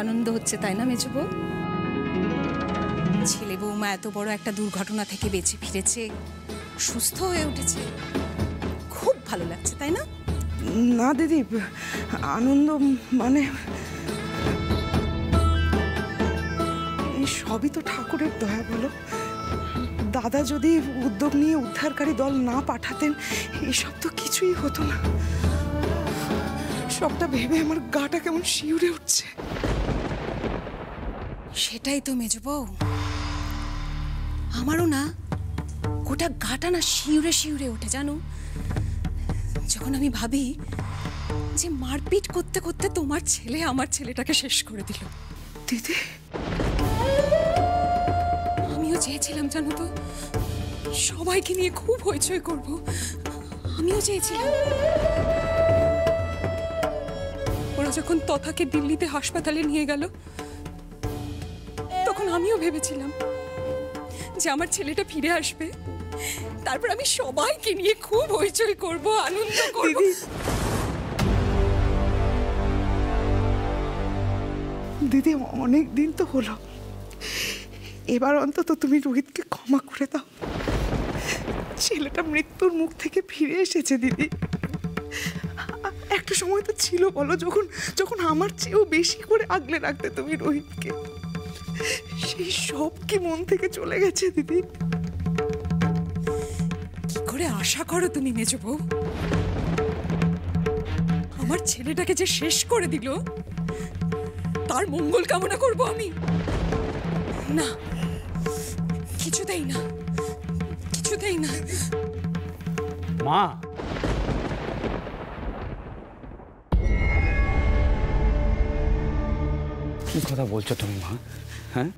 আনন্দ হচ্ছে, তাই না মেজো বউ? ছেলে বৌমা এত বড় একটা দুর্ঘটনা থেকে বেঁচে ফিরেছে, সুস্থ হয়ে উঠেছে, খুব ভালো লাগছে, তাই না? না দিদি, আনন্দ মানে এই সবই তো ঠাকুরের দয়া। বলো, দাদা যদি উদ্যোগ নিয়ে উদ্ধারকারী দল না পাঠাতেন এসব তো কিছুই হতো না। সবটা ভেবে আমার গাটা কেমন শিউরে উঠছে। সেটাই তো মেজো বউ, আমারও না গোটা গাটা না শিউরে শিউরে ওঠে জানো, যখন আমি ভাবি যে মারপিট করতে করতে তোমার ছেলে আমার ছেলেটাকে শেষ করে দিল। দিদি, আমিও চেয়েছিলাম জানো তো সবাইকে নিয়ে খুব হইচই করব, আমিও চেয়েছিলাম। ওরা যখন তথাকে দিল্লিতে হাসপাতালে নিয়ে গেল তখন আমিও ভেবেছিলাম যে আমার ছেলেটা ফিরে আসবে, তারপর আমি সবাইকে নিয়ে খুব হইচই করব, আনন্দ করব। দিদি, অনেক দিন তো হলো, এবার অন্তত তুমি রোহিতকে ক্ষমা করে দাও। ছেলেটা মৃত্যুর মুখ থেকে ফিরে এসেছে দিদি। একটা সময় তো ছিল বলো, যখন যখন আমার চেয়েও বেশি করে আগলে রাখতে তুমি রোহিতকে। সেই সব কি মন থেকে চলে গেছে দিদি? কি করে আশা করো তুমি মেজো বউ? আমার ছেলেটাকে যে শেষ করে দিল তার মঙ্গল কামনা করব আমি? না, কিছুতেই না, কিছুতেই না। মা, কি কথা বলছো তুমি মা? হ্যাঁ,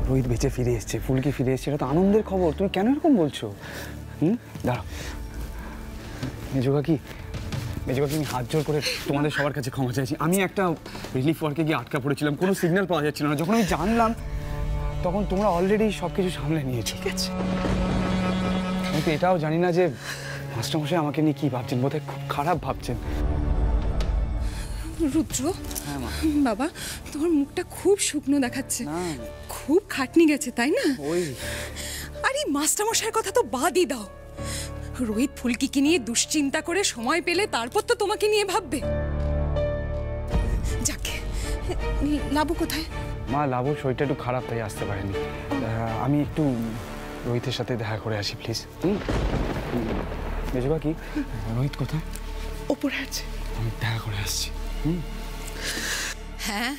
রোহিত বেঁচে ফিরে এসছে, ফুলকি ফিরে এসছে, এটা তো আনন্দের খবর। তুমি কেন এরকম বলছো? দাঁড়াও মেজো কাকি, আমি হাত জোর করে তোমাদের সবার কাছে ক্ষমা চাইছি। আমি একটা রিলিফ ওয়ার্কে গিয়ে আটকা পড়েছিলাম, কোনো সিগন্যাল পাওয়া যাচ্ছিল না। যখন আমি জানলাম তখন তোমরা অলরেডি সব কিছু সামলে নিয়েছো। ঠিক আছে, আমি তো এটাও জানি না যে মাস্টারমশাই আমাকে নিয়ে কি ভাবছেন, বোধহয় খুব খারাপ ভাবছেন। রুদ্র, হ্যাঁ মা। বাবা, তোমার মুখটা খুব শুকনো দেখাচ্ছে, খুব খাটনি গেছে তাই না? ওই আরে মাস্টারমশাইয়ের কথা তো বাদই দাও, রোহিত ফুলকিকে নিয়ে দুশ্চিন্তা করে সময় পেলে তারপর তো তোমাকে নিয়ে ভাববে। যাকে, লাবু কোথায়? মা, লাবুর শরীরটা একটু খারাপ, তাই আসতে পারেনি। আমি একটু রোহিতের সাথে দেখা করে আসি প্লিজ। মেজবা কি, রোহিত কোথায়? ওপরে আছে, আমি দেখা করে আসছি। হ্যাঁ,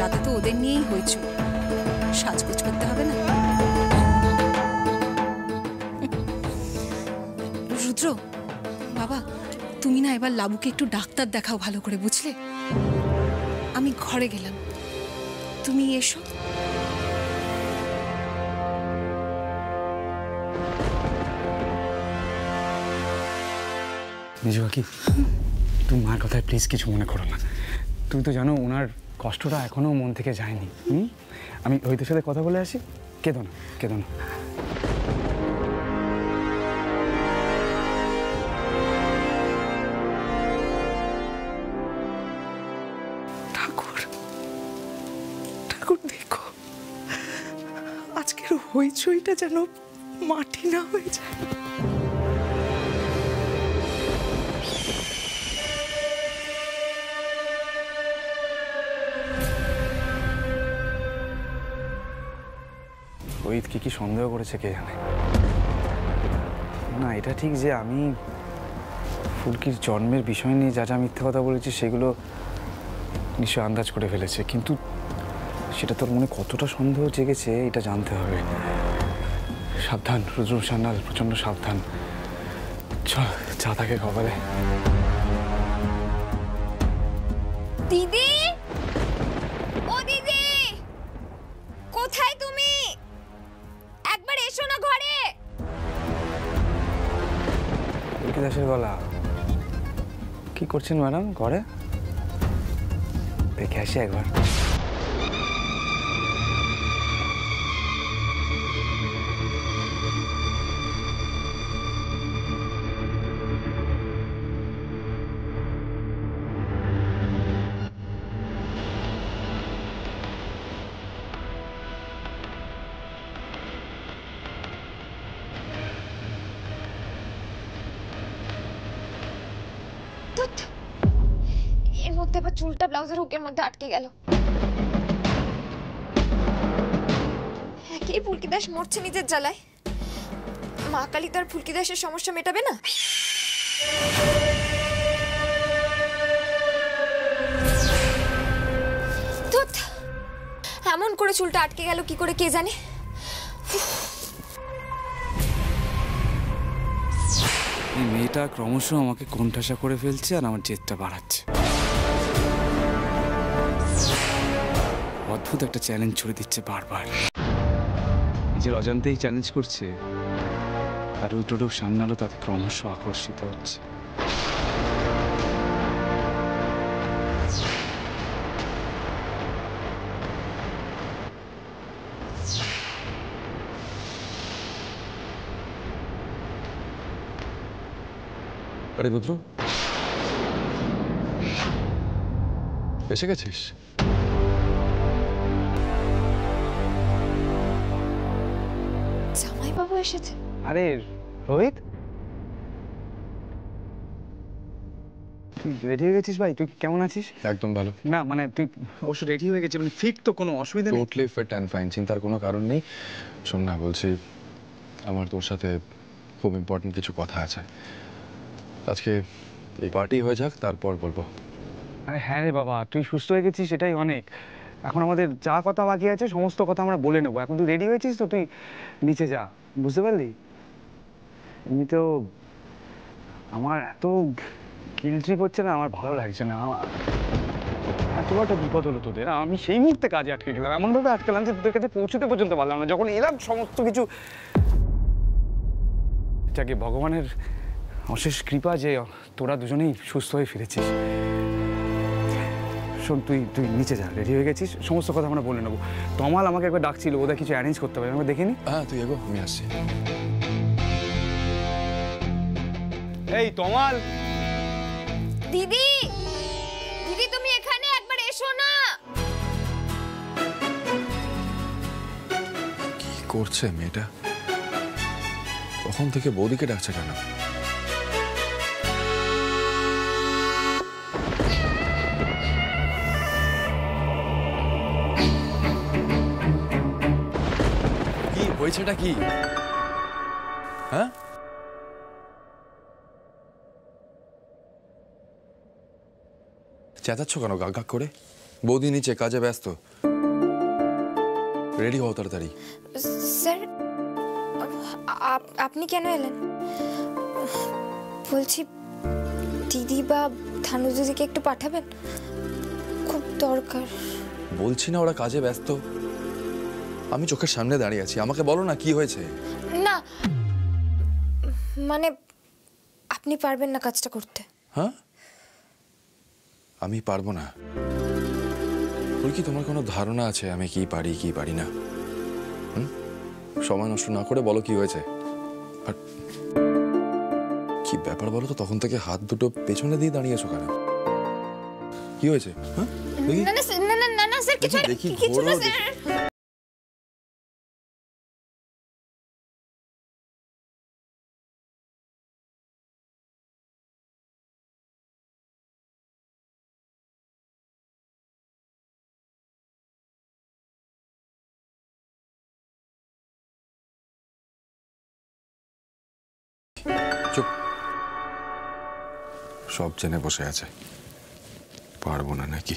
রাতে তো ওদের নিয়েই হয়েছে, সাজগোজ করতে হবে না? রুদ্র বাবা, তুমি না এবার লাবুকে একটু ডাক্তার দেখাও ভালো করে, বুঝলে? আমি ঘরে গেলাম, তুমি এসো। মেজবা কি, তুমি মার কথায় প্লিজ কিছু মনে করো না। তুমি তো জানো ওনার কষ্টটা এখনো মন থেকে যায়নি। আমি রোহিতের সাথে কথা বলে আসি। কেঁদো না, কেঁদো না। ঠাকুর, ঠাকুর দেখো, আজকের হইচইটা যেন মাটি না হয়ে যায়। রোহিত কি সন্দেহ করেছে কে জানে। না, এটা ঠিক যে আমি ফুলকির জন্মের বিষয় নিয়ে যা যা মিথ্যে কথা বলেছি সেগুলো নিশ্চয়ই আন্দাজ করে ফেলেছে, কিন্তু সেটা তোর মনে কতটা সন্দেহ জেগেছে এটা জানতে হবে। সাবধান রুদ্র সান্যাল, প্রচন্ড সাবধান। চল, চা থাকে কপালে। দিদি, ও দিদি, কোথায় তুমি? একবার এসো না ঘরে। ফুলকি দাসের গলা। কি করছেন ম্যাডাম ঘরে? দেখে আসি একবার। ধুৎ, এর মধ্যে আবার চুলটা ব্লাউজের হুকের মধ্যে আটকে গেল। একেই ফুলকি দাস মরছে নিজের জ্বালায়, মা কালী তার ফুলকি দাসের সমস্যা মেটাবে না? ধুৎ, এমন করে চুলটা আটকে গেল কি করে কে জানে। এই মেয়েটা ক্রমশ আমাকে কোণঠাসা করে ফেলছে আর আমার জেদটা বাড়াচ্ছে। অদ্ভুত একটা চ্যালেঞ্জ ছুড়ে দিচ্ছে বারবার, নিজের অজান্তেই চ্যালেঞ্জ করছে, আর উল্টোটুক সামনালো তাতে ক্রমশ আকর্ষিত হচ্ছে। আরে রুদ্র, এসে গেছিস? জামাইবাবু এসেছে? আরে রোহিত, তুই রেডি হয়ে গেছিস ভাই? তুই কেমন আছিস? একদম ভালো। না মানে তুই অবশ্য রেডি হয়ে গেছিস, মানে ফিট তো, কোনো অসুবিধা নেই? টোটালি ফিট অ্যান্ড ফাইন, চিন্তার কোনো কারণ নেই। শোন না, বলছি আমার তোর সাথে খুব ইম্পর্টেন্ট কিছু কথা আছে। আজকে এই পার্টি হয়ে যাক, তারপর বলবো। আরে হ্যাঁ রে বাবা, তুই সুস্থ হয়ে গেছিস সেটাই অনেক। এখন আমাদের যা কথা বাকি আছে সমস্ত কথা আমরা বলে নেবো। এখন তুই রেডি হয়েছিস তো তুই নিচে যা, বুঝতে পারলি? এমনিতেও আমার এত গিল্টি হচ্ছে না, আমার ভালো লাগছে না। এত একটা বিপদ হলো তোদের, আমি সেই মুহূর্তে কাজে আটকে গেলাম, এমনভাবে আটকালাম যে তোদের কাছে পৌঁছতে পর্যন্ত পারলাম না। যখন এলাম সমস্ত কিছু, যাকে ভগবানের অশেষ কৃপা যে তোরা দুজনেই সুস্থ হয়ে ফিরেছিস। শোন, তুই তুই নিচে যা, রেডি হয়ে গেছিস, সমস্ত কথা আমরা বলে নেবো। তমাল আমাকে একবার ডাকছিল, ওদের কিছু অ্যারেঞ্জ করতে হবে, আমরা দেখে নি। হ্যাঁ তুই এগো, আমি আসছি। এই তমাল, দিদি, দিদি তুমি এখানে একবার এসো না। কি করছে মেয়েটা? কখন থেকে বৌদিকে ডাকছে কেন? কি হয়েছেটা কি? হ্যাঁ, চেঁচাচ্ছ কেন গাক গাক করে? বৌদি নিচে কাজে ব্যস্ত, রেডি হও তাড়াতাড়ি। স্যার, আপনি কেন এলেন? বলছি দিদি বা থানু দিদিকে একটু পাঠাবেন, খুব দরকার। বলছি না ওরা কাজে ব্যস্ত, আমি চোখের সামনে দাঁড়িয়ে আছি, আমাকে বলো না কি হয়েছে। না মানে আপনি পারবেন না কাজটা করতে? হ্যাঁ, আমি পারবো না? কি তোমার কোনো ধারণা আছে আমি কি পারি কি পারি না? সময় নষ্ট না করে বলো কি হয়েছে। আর কি ব্যাপার বলো তো, তখন থেকে হাত দুটো পেছনে দিয়ে দাঁড়িয়েছো কেন? কি হয়েছে? হ্যাঁ, না না না না না না স্যার, কিছু দেখি, কিছু না ঘোরো, স্যার। চুপ, সব জেনে বসে আছে, পারবো না নাকি?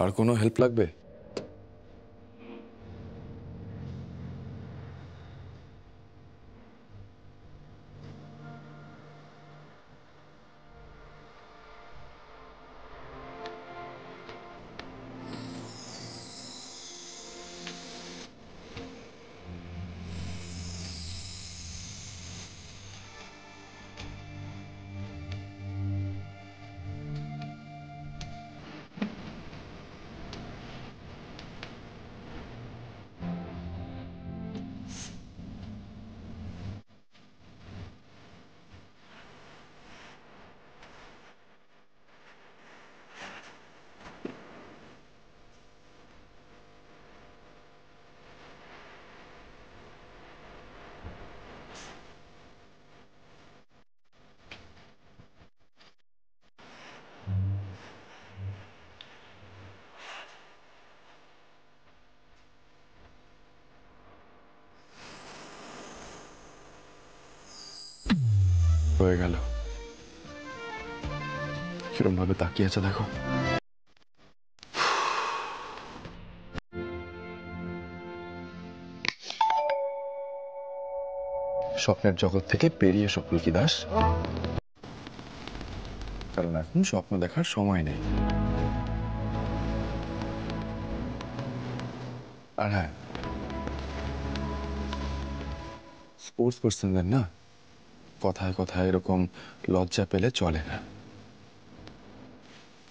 আর কোনো হেল্প লাগবে? হয়ে গেল। কিরম ভাবে তাকিয়ে আছে দেখো। স্বপ্নের জগৎ থেকে বেরিয়ে এসো পুলকি দাস, কারণ এখন স্বপ্ন দেখার সময় নেই। আর হ্যাঁ, স্পোর্টস পার্সনদের না কথায় কথায় এরকম লজ্জা পেলে চলে না,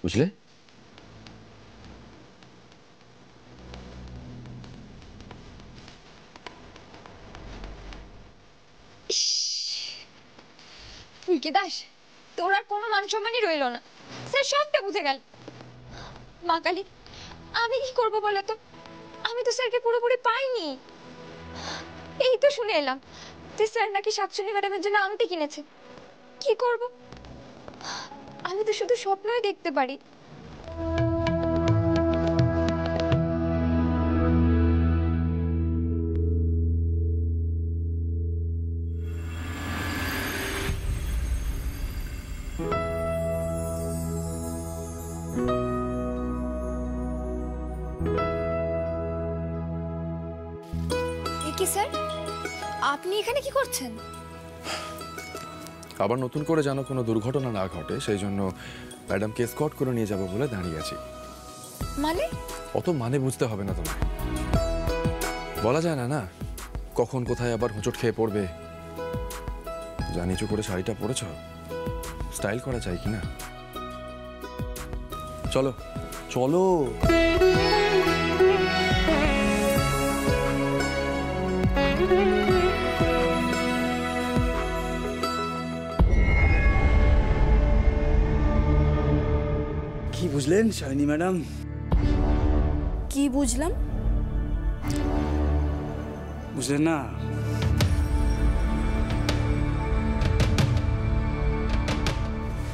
বুঝলে? পুলকি দাস, তোর আর কোনো মান সম্মানই রইল না, স্যার সবটা বুঝে গেল। মা কালী, আমি কি করবো বলো তো? আমি তো স্যারকে পুরোপুরি পাইনি। এই তো শুনে এলাম যে স্যার নাকি শাকচুনি ম্যাডামের জন্য আংটি কিনেছে। কি করব? আমি তো শুধু স্বপ্নই দেখতে পারি। কি স্যার, আপনি এখানে কি করছেন? আবার নতুন করে যেন কোনো দুর্ঘটনা না ঘটে সেই জন্য ম্যাডামকে এসকর্ট করে নিয়ে যাবো বলে দাঁড়িয়ে আছি। মানে? অত মানে বুঝতে হবে না তোমার, বলা যায় না না কখন কোথায় আবার হোঁচট খেয়ে পড়বে। যা নিচু করে শাড়িটা পরেছ, স্টাইল করা চাই কি না? চলো চলো। কি বুঝলেন শালিনী ম্যাডাম? কি বুঝলাম? বুঝলেন না?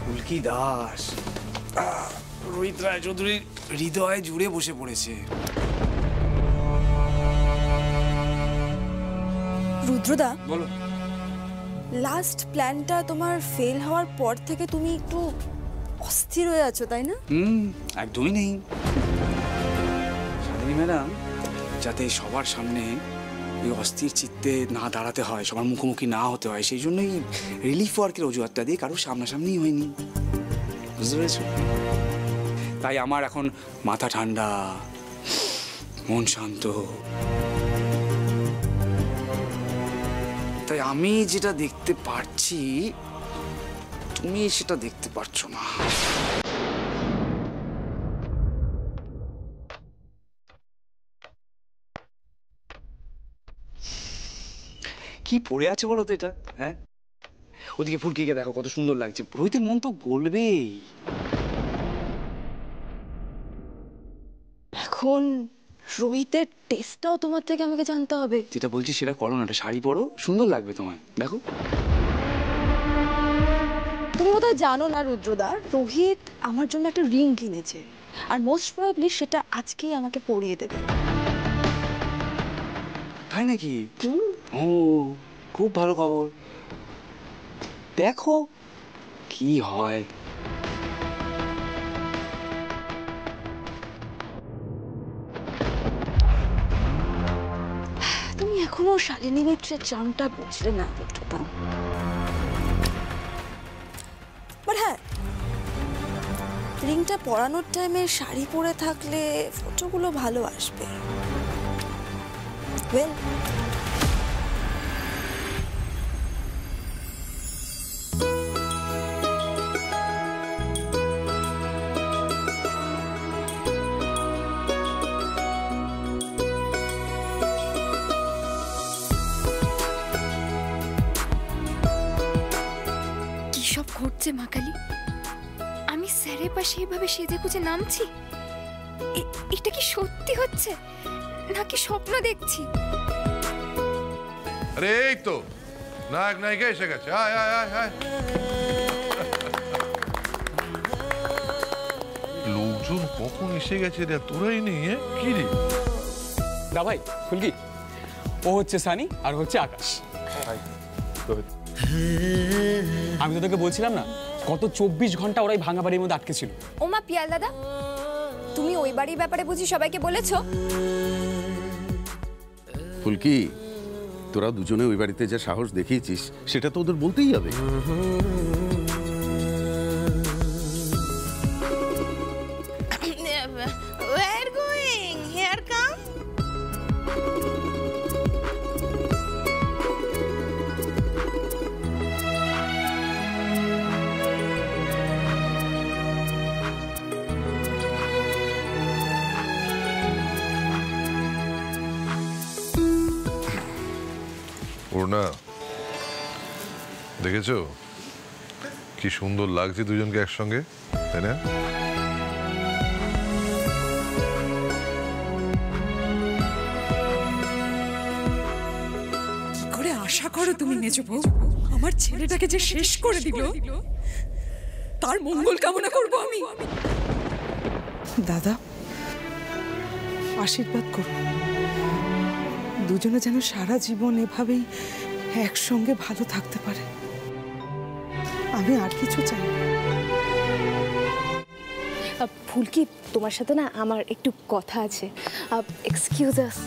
পুলকি দাস রোহিত রায়চৌধুরীর হৃদয়ে জুড়ে বসে পড়েছে। রুদ্রদা, বলো। লাস্ট প্ল্যানটা তোমার ফেল হওয়ার পর থেকে তুমি একটু অস্থির হয়ে আছো, তাই না? একদমই নেই শালিনী ম্যাডাম। যাতে সবার সামনে এই অস্থির চিত্তে না দাঁড়াতে হয়, সবার মুখোমুখি না হতে হয়, সেই জন্যই রিলিফ ওয়ার্কের অজুহাতটা দিয়ে কারোর সামনাসামনি হয়নি, বুঝতে পেরেছো? তাই আমার এখন মাথা ঠান্ডা, মন শান্ত। তাই আমি যেটা দেখতে পারছি তুমি সেটা দেখতে পারছো না। কি পড়ে আছে বলো তো এটা? হ্যাঁ, ওদিকে ফুলকিকে দেখো কত সুন্দর লাগছে, রোহিতের মন তো বলবেই। এখন রোহিতের টেস্টটাও তোমার থেকে আমাকে জানতে হবে। যেটা বলছি সেটা করো না, একটা শাড়ি পরো, সুন্দর লাগবে তোমায়, দেখো। তুমি বোধহয় জানো না রুদ্রদা, রোহিত আমার জন্য একটা রিং কিনেছে, আর মোস্ট প্রবাবলি সেটা আজকেই আমাকে পরিয়ে দেবে। তাই নাকি? ও, খুব ভালো খবর। দেখো কি হয়। তুমি এখনো শালিনী মিত্রের চামটা বুঝলে না রুদ্রদা। বাট হ্যাঁ, রিংটা পরানোর টাইমে শাড়ি পরে থাকলে ফটোগুলো ভালো আসবে। ওয়েল, কি সব ঘটছে মা কালী? আমি স্যারের পাশে এভাবে সেজে গুজে নামছি, এটা কি সত্যি হচ্ছে নাকি স্বপ্ন দেখছি? আরে এই তো নায়ক নায়িকা এসে গেছে। আয় আয় আয় আয়। লোকজন কখন এসে গেছে রে, তোরাই নেই? কি রে দা ভাই, ফুলকি ও হচ্ছে সানি আর হচ্ছে আকাশ। রোহিত আমি তো তোকে বলছিলাম না, গত 24 ঘন্টা ওরাই ভাঙা বাড়ির মধ্যে আটকে ছিল। ওমা পিয়াল দাদা, তুমি ওই বাড়ির ব্যাপারে বুঝি সবাইকে বলেছো? ফুলকি, তোরা দুজনে ওই বাড়িতে যা সাহস দেখিয়েছিস সেটা তো ওদের বলতেই হবে। Where going? Here come. Purna, দেখেছো কি সুন্দর লাগছে দুজনকে একসঙ্গে, তাই না? কি করে আশা করো তুমি মেজো বউ? আমার ছেলেটাকে যে শেষ করে দিল, তার মঙ্গল কামনা করব আমি। দাদা, আশীর্বাদ করো, দুজনে যেন সারা জীবন এভাবেই একসঙ্গে ভালো থাকতে পারে। আমি আর কিছু চাই না। ফুলকি, তোমার সাথে না আমার একটু কথা আছে। এক্সকিউজ আস।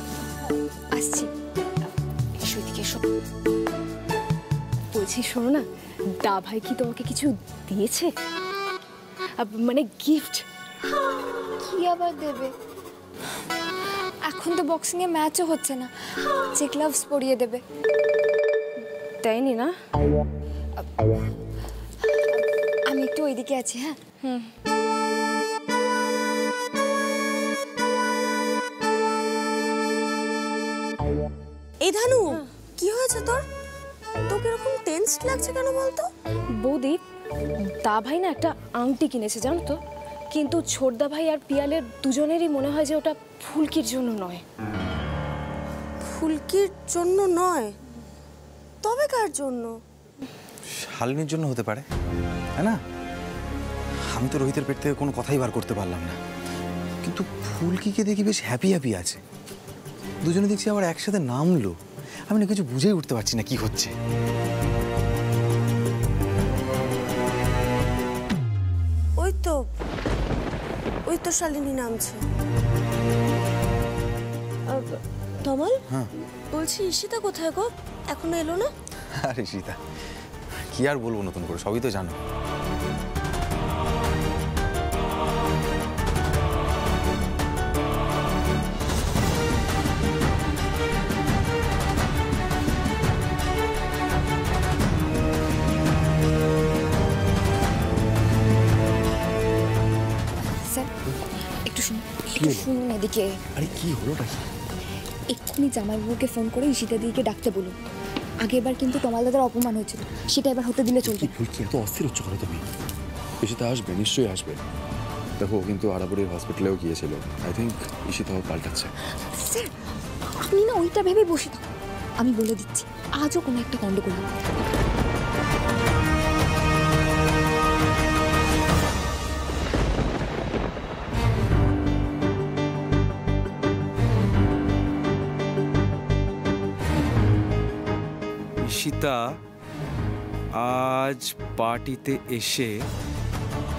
আসছি। এসো এদিকে এসো। বলছি শোনো না, দা ভাই কি তোমাকে কিছু দিয়েছে? মানে গিফট? কি আবার দেবে? এখন তো বক্সিং এ ম্যাচও হচ্ছে না, যে গ্লাভস পরিয়ে দেবে। দেয়নি না? আমি একটু ওইদিকে আছি। হ্যাঁ এই ধানু, কি হয়েছে তোর? তোকে এরকম টেনসড লাগছে কেন বলতো? বৌদি, দা ভাই না একটা আংটি কিনেছে জানো তো, কিন্তু ছোটদা ভাই আর পিয়ালের দুজনেরই মনে হয় যে ওটা ফুলকির জন্য নয়। ফুলকির জন্য নয়? তবে কার জন্য? শালিনীর জন্য হতে পারে, তাই না? আমি তো রোহিতের পেট থেকে কোনো কথাই বার করতে পারলাম না, কিন্তু ফুলকিকে দেখি বেশ হ্যাপি হ্যাপি আছে। দুজনে দেখছি আবার একসাথে নামলো। আমি না কিছু বুঝেই উঠতে পারছি না কি হচ্ছে। ওই তো শালিনী নামছে। তমাল, বলছি ঈশিতা কোথায় গো? এখনো এলো না? আরে সীতা, কি আর বলবো নতুন করে, সবই তো জানো। স্যার একটু শুনুন, একটু শুনুন এদিকে। আরে কি হলোটা? এক্ষুনি জামাইবাবুকে ফোন করে ঈশিতা দিদিকে ডাকতে বলুন। আগেরবার কিন্তু তোমার দাদার অপমান হয়েছিল, সেটা এবার হতে দিলে চলবে না। ফুলকি, এত অস্থির হচ্ছে কেন তুমি? ঈশিতা আসবে, নিশ্চয়ই আসবে। দেখো, কিন্তু আরাবুরির হসপিটালেও গিয়েছিল। আই থিঙ্ক ঈশিতাও পাল্টাচ্ছে। স্যার আপনি না ওইটা ভেবে বসে থাকুন, আমি বলে দিচ্ছি আজও কোনো একটা গন্ডগোল হবে। ঈশিতা আজ পার্টিতে এসে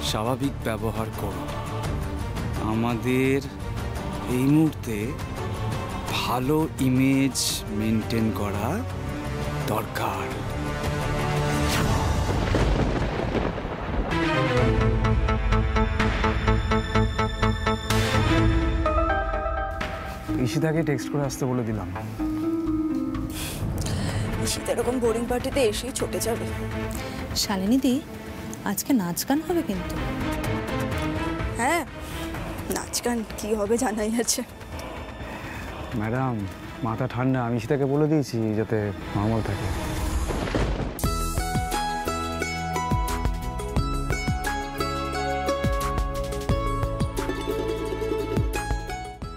স্বাভাবিক ব্যবহার করো। আমাদের এই মুহূর্তে ভালো ইমেজ মেনটেন করা দরকার। ঈশিতাকে টেক্সট করে আসতে বলে দিলাম। ঈশিতা এরকম বোরিং পার্টিতে এসেই ছুটে যাবে। শালিনীদি, আজকে নাচ গান হবে কিন্তু। হ্যাঁ, নাচ গান কি হবে জানাই আছে। ম্যাডাম, মাথা ঠান্ডা, আমি ঈশিতাকে বলে দিয়েছি যাতে নর্মাল থাকে।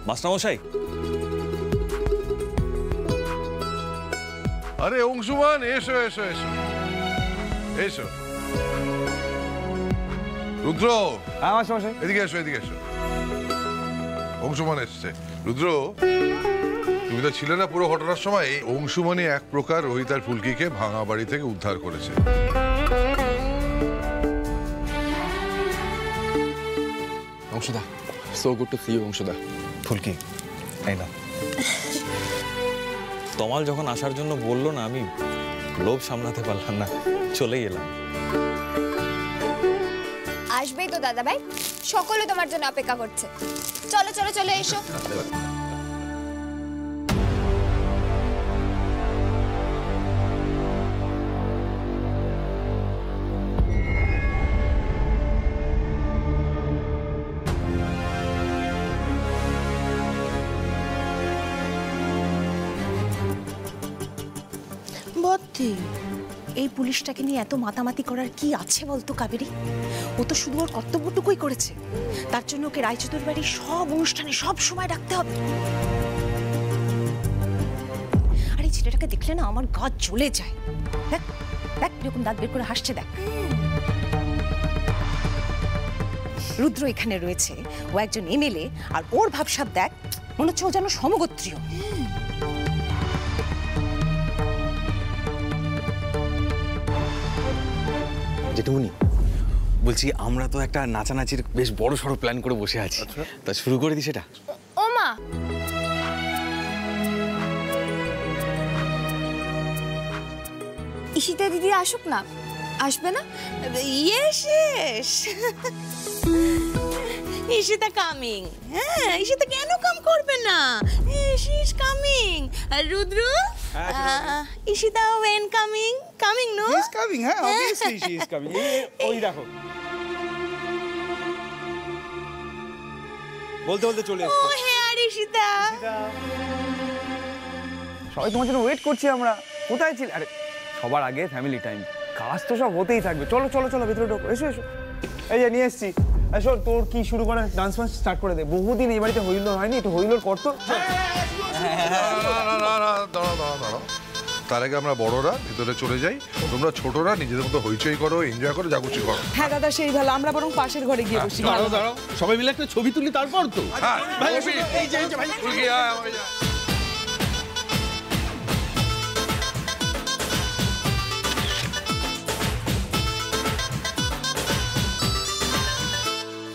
মাস্টারমশাই, আরে অংশুমান, এসো এসো এসো এসো। রুদ্র, এদিকে এসো, এদিকে এসো। অংশুমান এসছে। রুদ্র, তুমি তো ছিলে না পুরো ঘটনার সময়। অংশুমানই এক প্রকার রোহিত আর ফুলকিকে ভাঙা বাড়ি থেকে উদ্ধার করেছে। অংশুদা, so good to see you অংশুদা। ফুলকি এই না, তমাল যখন আসার জন্য বললো না, আমি লোভ সামলাতে পারলাম না, চলেই এলাম। আসবেই তো দাদা ভাই, সকলে তোমার জন্য অপেক্ষা করছে। চলো চলো চলে এসো। বদ্দি, এই পুলিশটাকে নিয়ে এত মাতামাতি করার কি আছে বলতো কাবেরী? ও তো শুধু ওর কর্তব্যটুকুই করেছে, তার জন্য ওকে রায়চতুর বাড়ির সব অনুষ্ঠানে সব সময় ডাকতে হবে। আর এই ছেলেটাকে দেখলে না আমার গা জ্বলে যায়। দেখ দেখ এরকম দাঁত বের করে হাসছে, দেখ। রুদ্র এখানে রয়েছে, ও একজন এমএলএ, আর ওর ভাবসাব দেখ, মনে হচ্ছে ও যেন সমগোত্রীয়। জেঠুমনি বলছি, আমরা তো একটা নাচানাচির বেশ বড় সড়ো প্ল্যান করে বসে আছি, তা শুরু করে দিই সেটা। ও মা, ঈশিতা দিদি আসুক না, আসবে না? Yes yes, Ishita coming. হ্যাঁ, ঈশিতা কেন কাম করবে না? She is coming. Rudra, Ishita when coming? Coming no? He is coming, হ্যাঁ অবভিয়াসলি শি ইজ কামিং। ওই দেখো বলতে বলতে চলে ও এসেছে। হ্যাঁ ঈশিতা, সবাই তোমার জন্য ওয়েট করছি আমরা। কোথায় ছিল? আরে সবার আগে ফ্যামিলি টাইম, কাজ তো সব হতেই থাকবে। চলো চলো চলো ভেতরে ঢোকো, এসো এসো। এই যে নিয়ে এসছি। শোন, তোর কি শুরু করে ডান্স ফান্স স্টার্ট করে দে। বহুদিন এই বাড়িতে হইলোর হয়নি, একটু হইলোর কর তো। দাঁড়াও, তার আগে আমরা বড়রা ভেতরে চলে যাই, তোমরা ছোটরা নিজেদের মতো হইচই করো, এনজয় করো, যা খুশি করো। হ্যাঁ দাদা, সেই ভালো। আমরা বরং পাশের ঘরে গিয়ে বসি। দাঁড়াও দাঁড়াও, সবাই মিলে একটা ছবি তুলি তারপর তো। হ্যাঁ, এই যে ভাই,